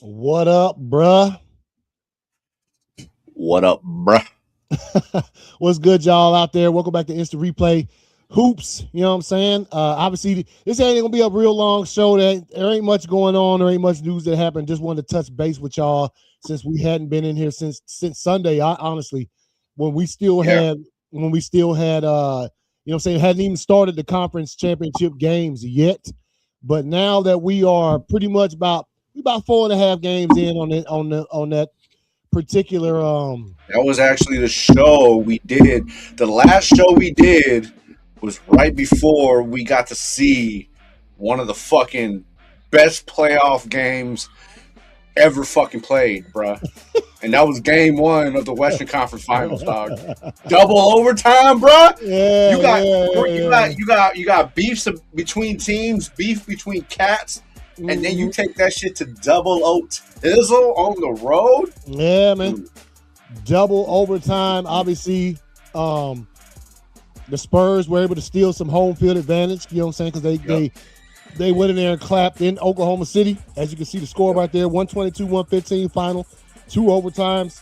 What up, bruh? What up, bruh? What's good, y'all out there? Welcome back to Instant Replay Hoops. You know what I'm saying? Obviously, this ain't gonna be a real long show. There ain't much going on. There ain't much news that happened. Just wanted to touch base with y'all since we hadn't been in here since Sunday. Honestly, when we still had you know what I'm saying, hadn't even started the conference championship games yet. But now that we are pretty much about 4.5 games in on that particular That was actually the show we did. The last show we did was right before we got to see one of the fucking best playoff games ever fucking played, bruh. And that was game 1 of the Western Conference Finals, dog. Double overtime, bruh. You got beefs between teams, beef between cats. And then you take that shit to double O Tizzle on the road? Yeah, man. Double overtime. Obviously, the Spurs were able to steal some home field advantage, you know what I'm saying? Because they went in there and clapped in Oklahoma City. As you can see the score right there, 122-115 final, 2 overtimes.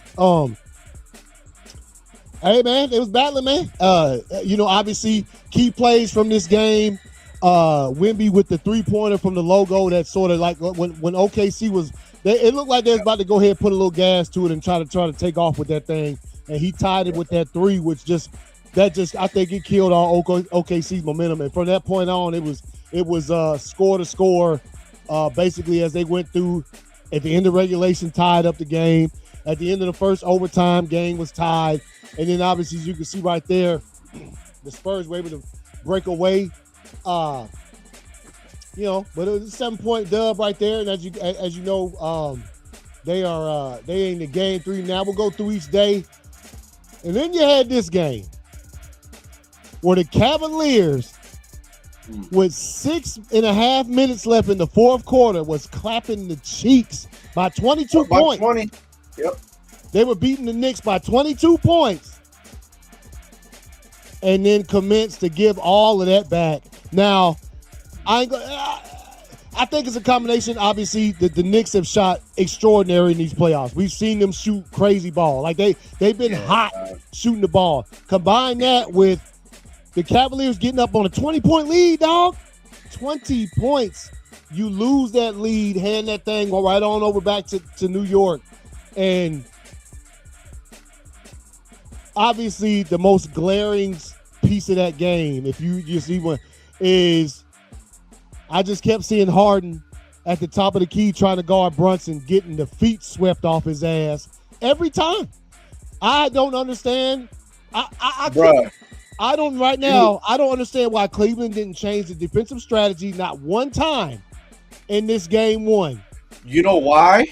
Hey, man, it was battling, man. Obviously, key plays from this game. Wemby with the 3-pointer from the logo that sort of like when OKC was, it looked like they was about to go ahead and put a little gas to it and try to take off with that thing, and he tied it with that 3, which I think it killed all OKC's momentum. And from that point on, it was score to score, basically as they went through. At the end of regulation, tied up the game. At the end of the first overtime, game was tied, and then obviously as you can see right there, the Spurs were able to break away. But it was a 7-point dub right there, and as you know, they in the game 3 now. We'll go through each day, and then you had this game where the Cavaliers, with 6.5 minutes left in the fourth quarter, was clapping the cheeks by 22 points. 20. Yep. They were beating the Knicks by 22 points, and then commenced to give all of that back. Now, I think it's a combination. Obviously, the Knicks have shot extraordinary in these playoffs. We've seen them shoot crazy ball. Like they've been hot shooting the ball. Combine that with the Cavaliers getting up on a 20-point lead, dog. 20 points. You lose that lead, hand that thing, go right on over back to New York. And obviously, the most glaring piece of that game, if you just even, is I just kept seeing Harden at the top of the key trying to guard Brunson, getting the feet swept off his ass every time. I don't understand. I don't understand why Cleveland didn't change the defensive strategy not one time in this game 1. You know why?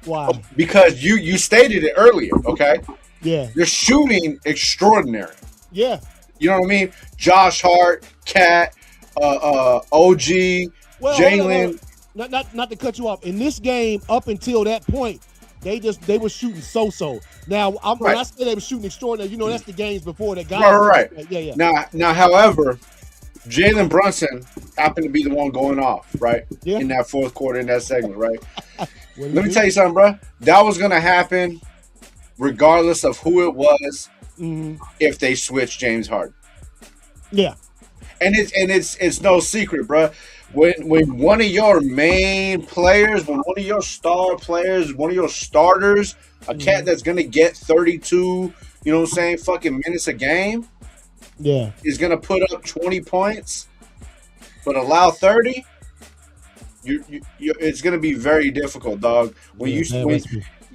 Why? Because you stated it earlier, okay? Yeah. You're shooting extraordinary. Yeah. You know what I mean? Josh Hart, Cat, OG, Jalen. Not to cut you off. In this game, up until that point, they were shooting so. Now, when I say they were shooting extraordinary, that's the games before that guy. Right. Yeah. Now, however, Jalen Brunson happened to be the one going off, right? Yeah. In that fourth quarter, in that segment, right? Let me tell you something, bro. That was going to happen regardless of who it was if they switched James Harden. Yeah. And it's no secret, bro. When one of your main players, when one of your star players, one of your starters, a cat that's gonna get 32, fucking minutes a game, is gonna put up 20 points, but allow 30, it's gonna be very difficult, dog.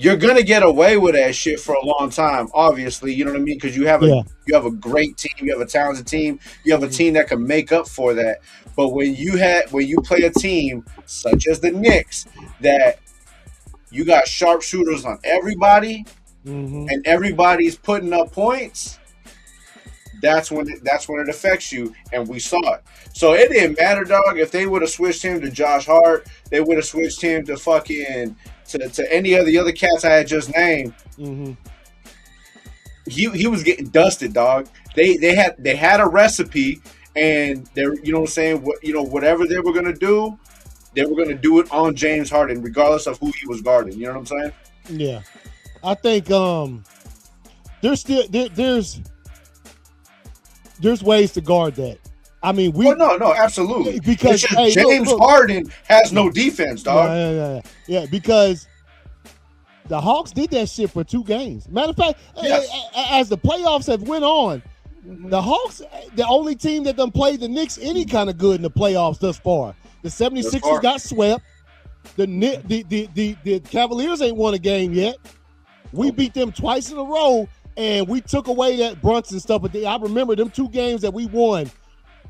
You're gonna get away with that shit for a long time, obviously. You know what I mean? Because you have a great team, you have a talented team, you have a team that can make up for that. But when you play a team such as the Knicks, that you got sharpshooters on everybody, and everybody's putting up points, that's when it affects you, and we saw it. So it didn't matter, dog. If they would have switched him to Josh Hart, they would have switched him to fucking to any of the other cats I had just named. He was getting dusted, dog. They had a recipe, and they're whatever they were gonna do, they were going to do it on James Harden, regardless of who he was guarding. You know what I'm saying? Yeah, I think there's still there's ways to guard that. I mean, no, absolutely. Because James Harden has no defense, dog. Yeah, because the Hawks did that shit for 2 games. Matter of fact, as the playoffs have went on, the Hawks, the only team that done played the Knicks any kind of good in the playoffs thus far. The 76ers got swept. The Cavaliers ain't won a game yet. We beat them twice in a row, and we took away that Brunson stuff. But I remember them 2 games that we won.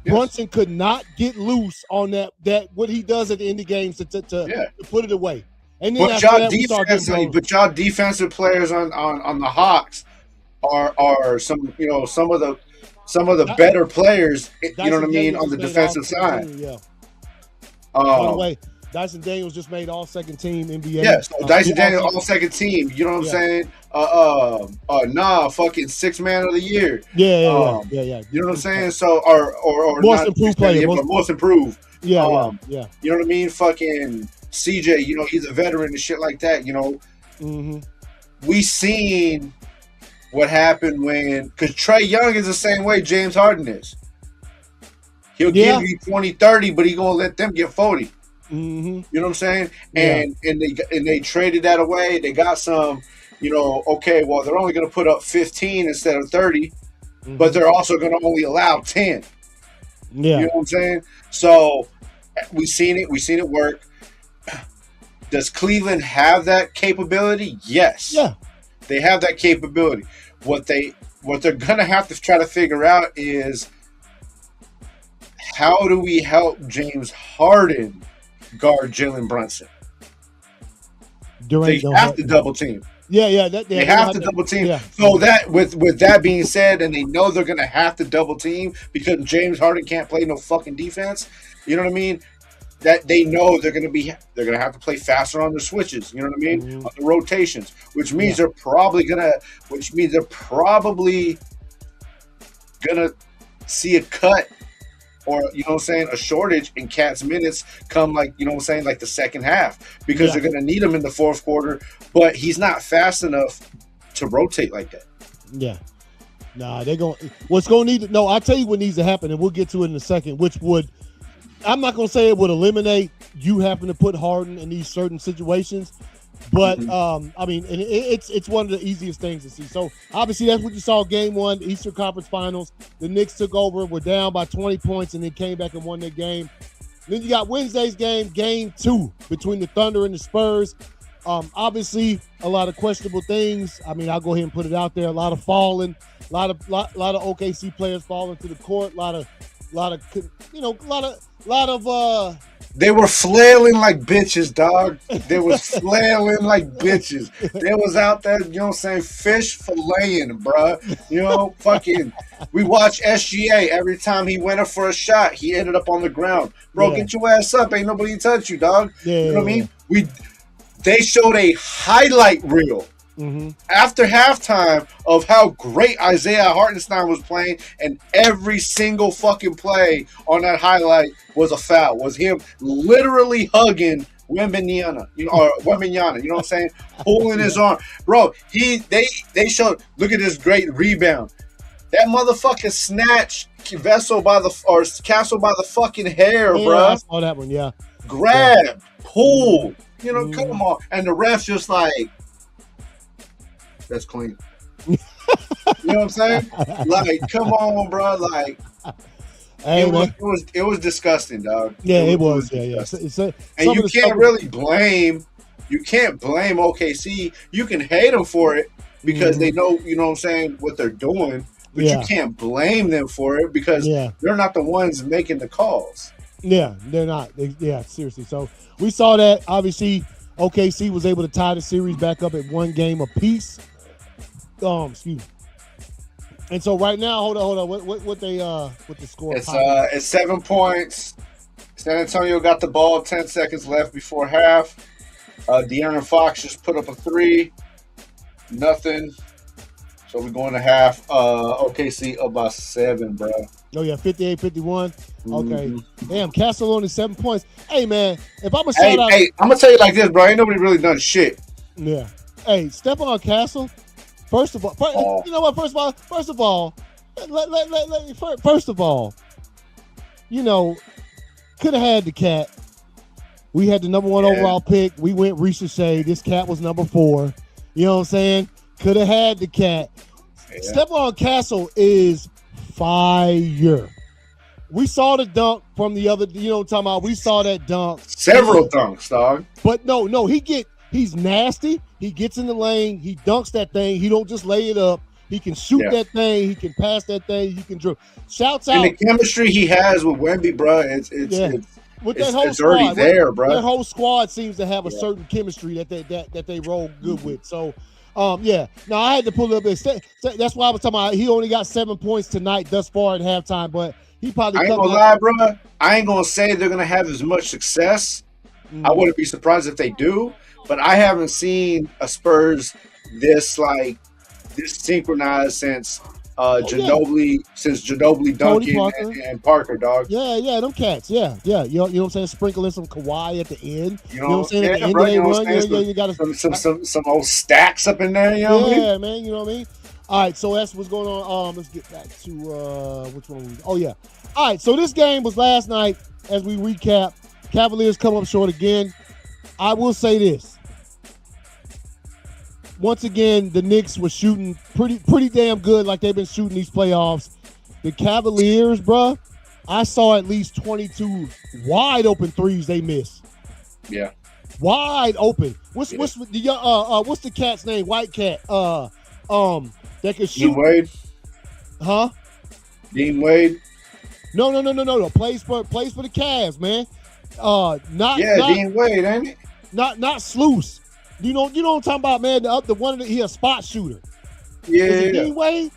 Yes. Brunson could not get loose on that what he does at the end of games to put it away. And then y'all defensive players on the Hawks are some of the better players. You know what I mean, on the defensive side. By the way, Dyson Daniels just made all-second team NBA. Yeah, so Dyson Daniels all-second team. You know what I'm saying? Fucking 6th man of the year. Yeah. You know what I'm saying? So or most improved player, most improved. Yeah. You know what I mean? Fucking CJ. You know, he's a veteran and shit like that. You know, we seen what happened because Trae Young is the same way James Harden is. He'll give you 20, 30, but he's gonna let them get 40. You know what I'm saying? And they traded that away. They got some, okay, well, they're only going to put up 15 instead of 30, but they're also going to only allow 10. Yeah. You know what I'm saying? So we've seen it work. Does Cleveland have that capability? Yes. Yeah. They have that capability. What they're going to have to try to figure out is, how do we help James Harden guard Jalen Brunson? They have to double team. Yeah. They have to double team. Yeah. So that with that being said, and they know they're gonna have to double team because James Harden can't play no fucking defense. You know what I mean? That they know they're gonna have to play faster on the switches. You know what I mean? On the rotations, which means they're probably gonna see a cut. Or, you know what I'm saying, a shortage in Cat's minutes come like the second half, because they're going to need him in the fourth quarter, but he's not fast enough to rotate like that. Yeah. Nah, what's going to need I'll tell you what needs to happen, and we'll get to it in a second, I'm not going to say it would eliminate you having to put Harden in these certain situations, but I mean, and it's one of the easiest things to see. So obviously that's what you saw game 1, Eastern Conference Finals. The Knicks took over, were down by 20 points, and then came back and won their game. Then you got Wednesday's game 2 between the Thunder and the Spurs. Obviously a lot of questionable things. I mean, I'll go ahead and put it out there. A lot of falling, a lot of OKC players falling to the court. They were flailing like bitches, dog. They was flailing like bitches. They was out there, you know what I'm saying, fish filleting, bruh. Fucking, we watch SGA. Every time he went up for a shot, he ended up on the ground. Bro, get your ass up. Ain't nobody touch you, dog. You know what I mean? They showed a highlight reel after halftime of how great Isaiah Hartenstein was playing, and every single fucking play on that highlight was a foul. Was him literally hugging Wembanyama, you know what I'm saying? Pulling his arm. Bro, they showed, look at this great rebound. That motherfucker snatched Castle by the fucking hair, bro. I saw that one, Grabbed, pulled, come on. And the ref's just like, that's clean. You know what I'm saying? Like, come on, bro. Like, it was disgusting, dog. Yeah, it was. Yeah. And you can't really blame OKC. You can hate them for it because they know, you know what I'm saying, what they're doing. But you can't blame them for it because they're not the ones making the calls. Yeah, they're not. Seriously. So we saw that. Obviously, OKC was able to tie the series back up at 1 game apiece. Excuse me. And so right now, hold on. What the score? It's 7 points. San Antonio got the ball, 10 seconds left before half. De'Aaron Fox just put up a 3. Nothing. So we're going to half. OKC up by 7, bro. Oh yeah, 58-51. Okay. Damn, Castle only 7 points. Hey, man, if I'm a shout out. Hey, I'm going to tell you like this, bro. Ain't nobody really done shit. Yeah. Hey, Stephon Castle, first of all, you know what? First of all, you know, could have had the cat. We had the number 1 overall pick. We went Ricochet. This cat was number 4. You know what I'm saying? Could have had the cat. Yeah. Stephon Castle is fire. We saw the dunk from the other, you know what I'm talking about? We saw that dunk. Several dunks, dog. But no, he's nasty. He gets in the lane. He dunks that thing. He don't just lay it up. He can shoot that thing. He can pass that thing. He can dribble. Shouts out. And the chemistry he has with Wemby, bro, it's already there, bro. That whole squad seems to have a certain chemistry that they roll good with. So, Now I had to pull up this. That's why I was talking about. He only got 7 points tonight thus far at halftime, but he probably. I ain't gonna lie, bro. I ain't gonna say they're gonna have as much success. I wouldn't be surprised if they do, but I haven't seen a Spurs this synchronized since Ginobili, Duncan, and Parker, dog. Yeah, them cats. Yeah. You know what I'm saying? Sprinkling some Kawhi at the end. You know what I'm saying? At the end bro, of the run, you got some old stacks up in there. You know what I mean? Man. You know what I mean? All right, so that's what's going on. Let's get back to which one? All right, so this game was last night. As we recap, Cavaliers come up short again. I will say this. Once again, the Knicks were shooting pretty damn good, like they've been shooting these playoffs. The Cavaliers, bro, I saw at least 22 wide open threes they missed. Yeah, wide open. What's the cat's name? White cat. That can shoot. Dean Wade. Huh? Dean Wade. No. Plays for the Cavs, man. Dean Wade, ain't it? Not Sluice. You know what I'm talking about, man? The one he a spot shooter. Yeah. Is it Dean Wade?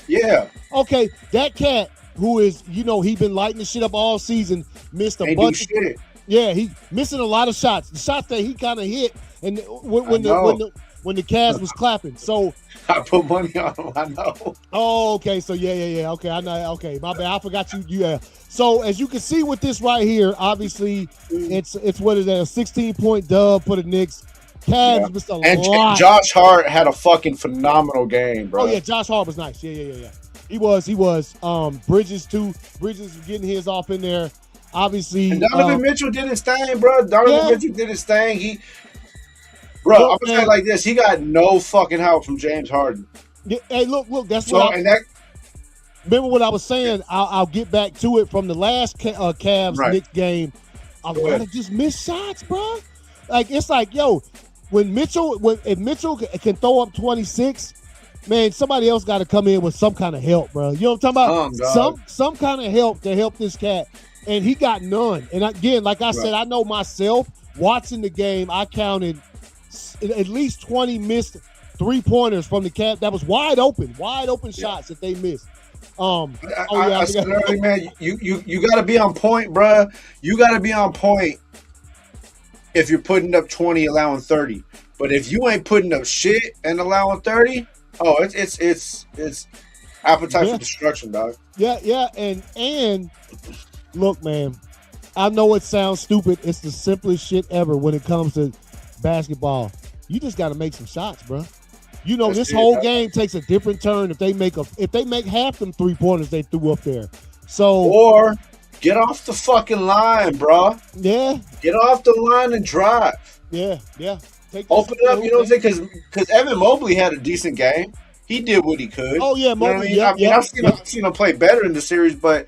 Yeah. Okay, that cat who is, he been lighting the shit up all season, missed a bunch of shit. Yeah, he missing a lot of shots. The shots that he kind of hit, and when the Cavs was clapping. So I put money on him. I know. Oh, okay. So yeah. Okay, I know. Okay, my bad. I forgot you. Yeah. So as you can see with this right here, obviously it's what is that? A 16-point dub for the Knicks. Cavs missed a lot. And Josh Hart had a fucking phenomenal game, bro. Oh yeah, Josh Hart was nice. Yeah. He was. Bridges too. Bridges getting his off in there. Obviously, and Donovan Mitchell did his thing, bro. Mitchell did his thing. I'm gonna say it like this: he got no fucking help from James Harden. Yeah, hey, look, that's what. Remember what I was saying? I'll get back to it from the last Cavs Knicks game. A lot of just missed shots, bro. Like it's like, yo, if Mitchell can throw up 26, man, somebody else got to come in with some kind of help, bro. You know what I'm talking about? Some kind of help to help this cat, and he got none. And again, like I said, I know myself watching the game, I counted at least 20 missed 3-pointers from the Cavs. That was wide open shots that they missed. I said earlier, man, you got to be on point, bro. You got to be on point if you're putting up 20, allowing 30. But if you ain't putting up shit and allowing 30, it's appetite for destruction, dog. Yeah, and look, man, I know it sounds stupid. It's the simplest shit ever when it comes to basketball. You just got to make some shots, bro. This whole game takes a different turn if they make half them 3-pointers they threw up there. So or get off the fucking line, bro. Yeah. Get off the line and drive. Yeah. Open it up, you know what I'm saying? Because Evan Mobley had a decent game. He did what he could. Oh yeah, Mobley. I've seen him play better in the series, but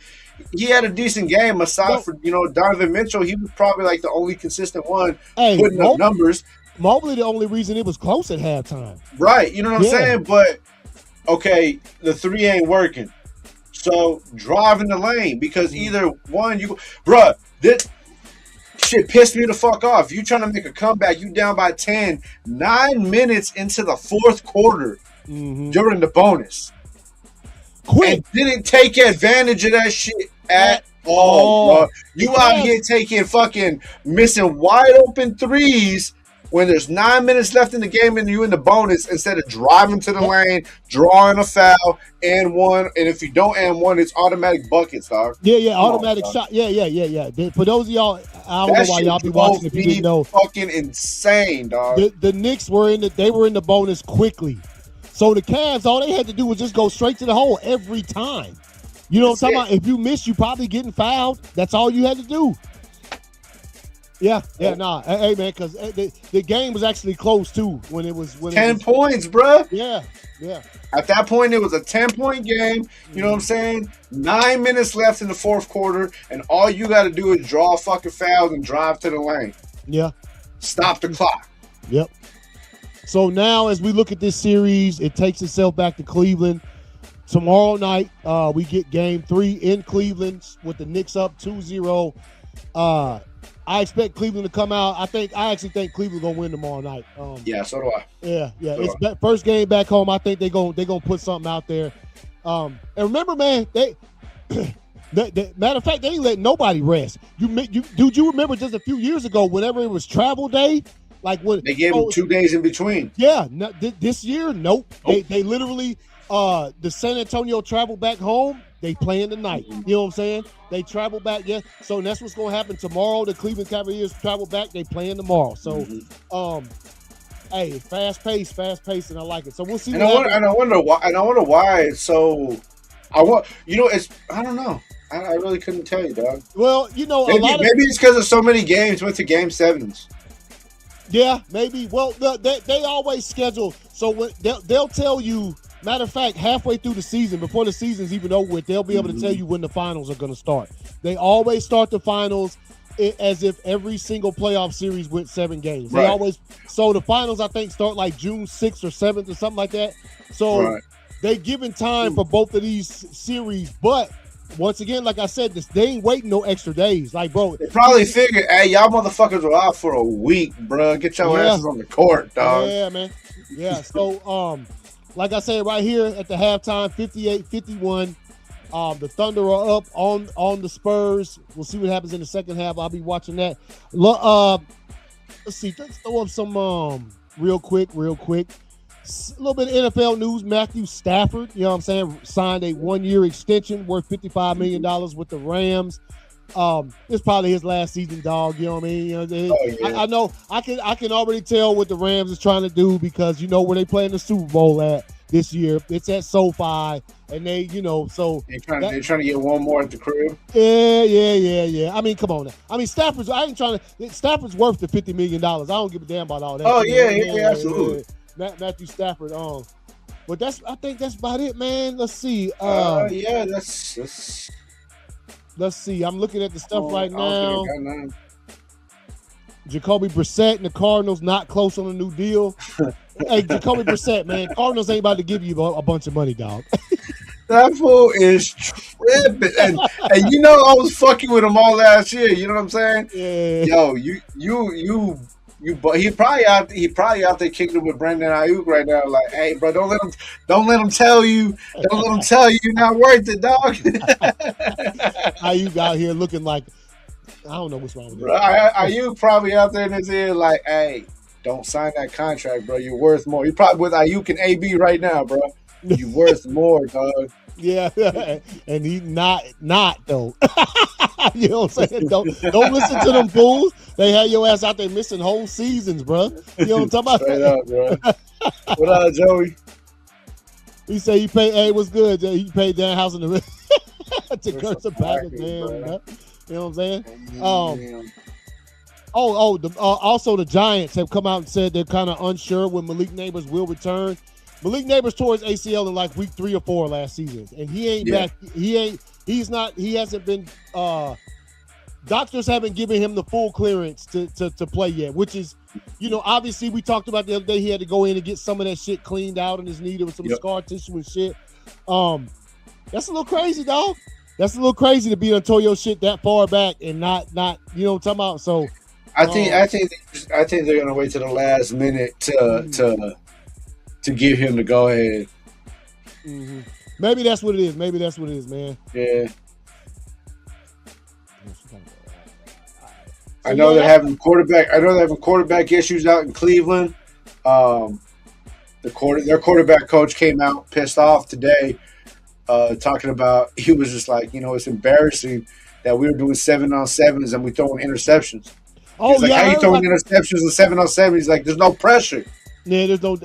he had a decent game. Aside from Donovan Mitchell, he was probably like the only consistent one putting up numbers. Mobley, the only reason it was close at halftime. Right, you know what I'm saying? But okay, the 3 ain't working. So drive in the lane because either one, this shit pissed me the fuck off. You trying to make a comeback, you down by 10, 9 minutes into the fourth quarter during the bonus. Quick. And didn't take advantage of that shit at all, bro. You out here taking fucking missing wide open threes when there's 9 minutes left in the game and you're in the bonus, instead of driving to the lane, drawing a foul, and one, and if you don't and one, it's automatic buckets, dog. Yeah, automatic shot. Yeah. For those of y'all, I don't know why y'all be watching if you didn't know. Fucking insane, dog. The Knicks were in the bonus quickly. So the Cavs, all they had to do was just go straight to the hole every time. You know what I'm talking about? If you miss, you probably getting fouled. That's all you had to do. Yeah. Hey, man, because the game was actually close, too, when it was... 10 points, bro. Yeah. At that point, it was a 10-point game. You know what I'm saying? 9 minutes left in the fourth quarter, and all you got to do is draw fucking fouls and drive to the lane. Yeah. Stop the clock. Yep. So now, as we look at this series, it takes itself back to Cleveland. Tomorrow night, we get Game 3 in Cleveland with the Knicks up 2-0. I expect Cleveland to come out. I actually think Cleveland gonna win tomorrow night. Yeah, so do I. Yeah. It's first game back home. I think they gonna put something out there. And remember, man, they matter of fact, they ain't letting nobody rest. You remember just a few years ago, whenever it was travel day, like when they gave them 2 days in between. Yeah, this year, nope. They literally. The San Antonio travel back home, they playing tonight. You know what I'm saying? They travel back, yeah. So that's what's going to happen tomorrow. The Cleveland Cavaliers travel back, they playing tomorrow. So, hey, fast pace, and I like it. So we'll see. And I wonder why it's so. I don't know. I really couldn't tell you, dog. Well, maybe it's because of so many games went to Game 7s. Yeah, maybe. Well, they always schedule. So when they'll tell you. Matter of fact, halfway through the season, before the season's even over with, they'll be able to tell you when the finals are going to start. They always start the finals as if every single playoff series went 7 games. Right. So the finals, I think, start like June 6th or 7th or something like that. So they giving time for both of these series. But once again, like I said, they ain't waiting no extra days. Like, bro. They probably figured, hey, y'all motherfuckers were out for a week, bro. Get your asses on the court, dog. Yeah, man. Yeah, so, like I said, right here at the halftime, 58-51. The Thunder are up on the Spurs. We'll see what happens in the second half. I'll be watching that. Let's see. Let's throw up some real quick. A little bit of NFL news. Matthew Stafford, you know what I'm saying, signed a 1-year extension worth $55 million with the Rams. It's probably his last season, dog. You know what I mean? I know. I can already tell what the Rams is trying to do because you know where they playing the Super Bowl at this year. It's at SoFi, and they, so they're trying to get one more at the crib. Yeah. I mean, come on. I mean, Stafford's worth the $50 million. I don't give a damn about all that. Oh yeah, absolutely. Matthew Stafford. But I think that's about it, man. Let's see. Let's see. I'm looking at the stuff right now. Jacoby Brissett and the Cardinals not close on a new deal. Hey, Jacoby Brissett, man. Cardinals ain't about to give you a bunch of money, dog. That fool is tripping. And I was fucking with him all last year. You know what I'm saying? Yeah. Yo, he probably out there kicking it with Brandon Ayuk right now. Like, hey, bro, don't let him tell you you're not worth it, dog. Ayuk out here looking like I don't know what's wrong with him. Ayuk probably out there in his ear like, hey, don't sign that contract, bro. You're worth more. You're probably with Ayuk and AB right now, bro. You're worth more, dog. Yeah, and he's not though. You know what I'm saying? Don't listen to them fools. They had your ass out there missing whole seasons, bro. You know what I'm talking about? Straight up, bro. What up, Joey? He said he paid. Hey, what's good? He paid Dan House in the to curse the Packers, man. You know what I'm saying? Also the Giants have come out and said they're kind of unsure when Malik Neighbors will return. Malik Neighbors tore his ACL in like week 3 or 4 last season, and he ain't back. He hasn't been. Doctors haven't given him the full clearance to play yet, which is, obviously we talked about the other day. He had to go in and get some of that shit cleaned out in his knee. There was some scar tissue and shit. That's a little crazy, dog. That's a little crazy to be on Toyo shit that far back and not what I'm talking about. So I think they're gonna wait to the last minute to give him the go ahead. Mm-hmm. Maybe that's what it is. Man. Yeah. So, I know they're having quarterback issues out in Cleveland. Their quarterback coach came out pissed off today, talking about, he was just like, it's embarrassing that we were doing 7-on-7s and we throwing interceptions. Oh, He's like, how you throwing interceptions in 7-on-7? He's like, there's no pressure. Yeah, there's no.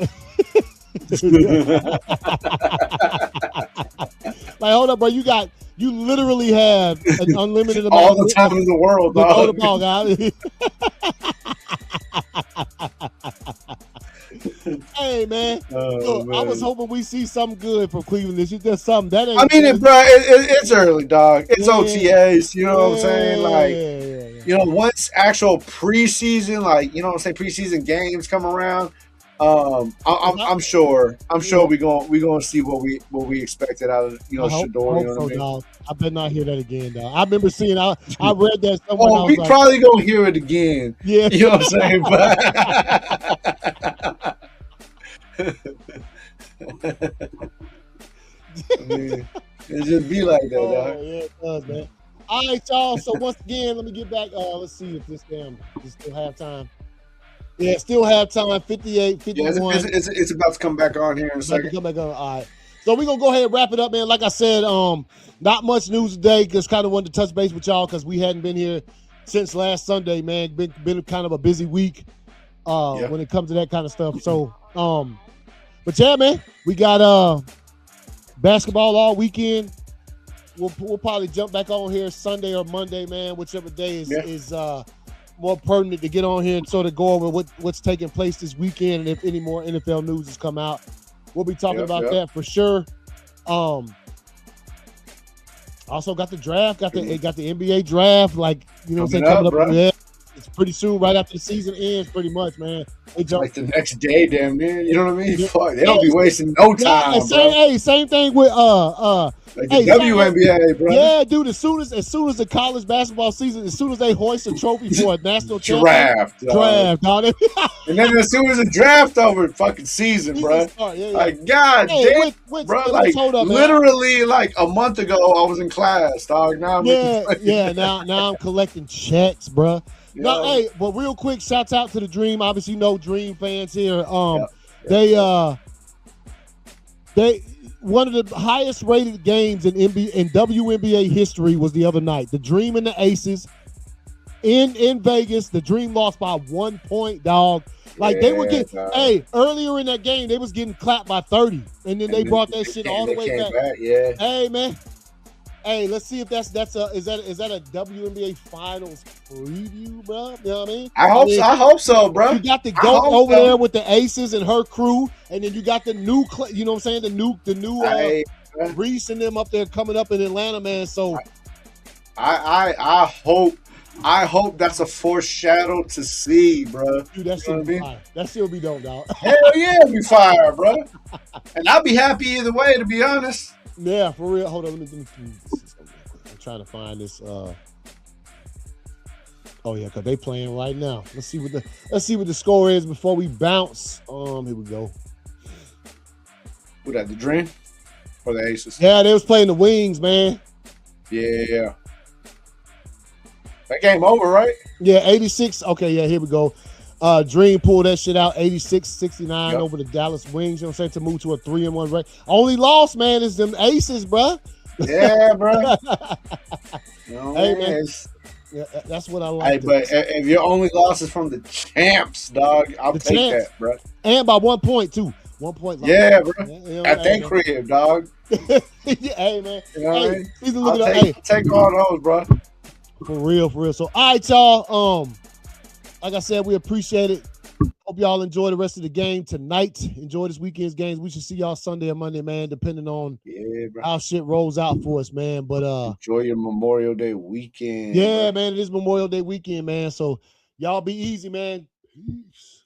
Like, hold up, bro. You literally have an unlimited amount all the time in the world, dog. The ball, guy. Hey, man. Look, man. I was hoping we see something good from Cleveland. It's just something that ain't. I mean, bro, it's early, dog. It's OTAs. You know what I'm saying? Like, once actual preseason, preseason games come around, I'm sure we gonna see what we expected out of Shador. You know what I mean? Dog. I better not hear that again, dog. I remember seeing. I read that somewhere. Oh, we probably gonna hear it again. Yeah, you know what I'm saying? But I mean, it just be like that, dog. Yeah, it does, man. All right, y'all. So once again, let me get back. Let's see if this is still halftime. Yeah, still halftime, 58, 51. Yeah, it's about to come back on here in a second. Come back on. All right. So we're going to go ahead and wrap it up, man. Like I said, not much news today. Just kind of wanted to touch base with y'all because we hadn't been here since last Sunday, man. Been kind of a busy week when it comes to that kind of stuff. So, but yeah, man, we got basketball all weekend. We'll probably jump back on here Sunday or Monday, man, whichever day is more pertinent to get on here and sort of go over what's taking place this weekend, and if any more NFL news has come out, we'll be talking about that for sure. Also got the draft, got the NBA draft, like coming up. Yeah, it's pretty soon, right after the season ends, pretty much, man. Like the next day, damn near. You know what I mean? Fuck, they don't be wasting no time, same thing with like the WNBA, bro. Yeah, dude. As soon as the college basketball season, as soon as they hoist a trophy for a national draft, dog. And then as soon as the draft over, fucking season, bro. Like, god damn, bro. Like, literally, like a month ago, I was in class, dog. Now now I'm collecting checks, bro. No, hey, but real quick, shouts out to the Dream. Obviously, no Dream fans here. They one of the highest rated games in WNBA history was the other night. The Dream and the Aces in Vegas. The Dream lost by 1 point, dog. Like they were getting, earlier in that game, they was getting clapped by 30, and then they brought that shit all the way back. Hey, man. Hey, let's see if is that a WNBA Finals preview, bro? You know what I mean? I hope so, bro. You got the GOAT over there with the Aces and her crew, and then you got the new, you know what I'm saying? The new Reese and them up there coming up in Atlanta, man. So I hope that's a foreshadow to see, bro. Dude, that shit be fire. That shit be dope, dog. Hell yeah, it'll be fire, bro. And I'll be happy either way, to be honest. Yeah, for real. Hold on, let me I'm trying to find this. Oh yeah, because they playing right now. Let's see what the score is before we bounce. Here we go. Who that? The Dream or the Aces? Yeah, they was playing the Wings, man. Yeah. That game over, right? Yeah, 86. Okay, yeah, here we go. Dream pulled that shit out, 86-69 over the Dallas Wings, you know what I'm saying, to move to a 3-1 record. Only loss, man, is them Aces, bro. Yeah, bro. Hey, man. Yeah, that's what I like. Hey, but if your only loss is from the champs, dog, I'll take that, bro. And by 1 point, too. 1 point loss. Yeah, bro. At that crib, dog. Hey, man. You know what I mean? I'll take all those, bro. For real. So, all right, y'all. Like I said, we appreciate it. Hope y'all enjoy the rest of the game tonight. Enjoy this weekend's games. We should see y'all Sunday or Monday, man, depending on how shit rolls out for us, man. But enjoy your Memorial Day weekend. Yeah, man, it is Memorial Day weekend, man. So y'all be easy, man. Peace.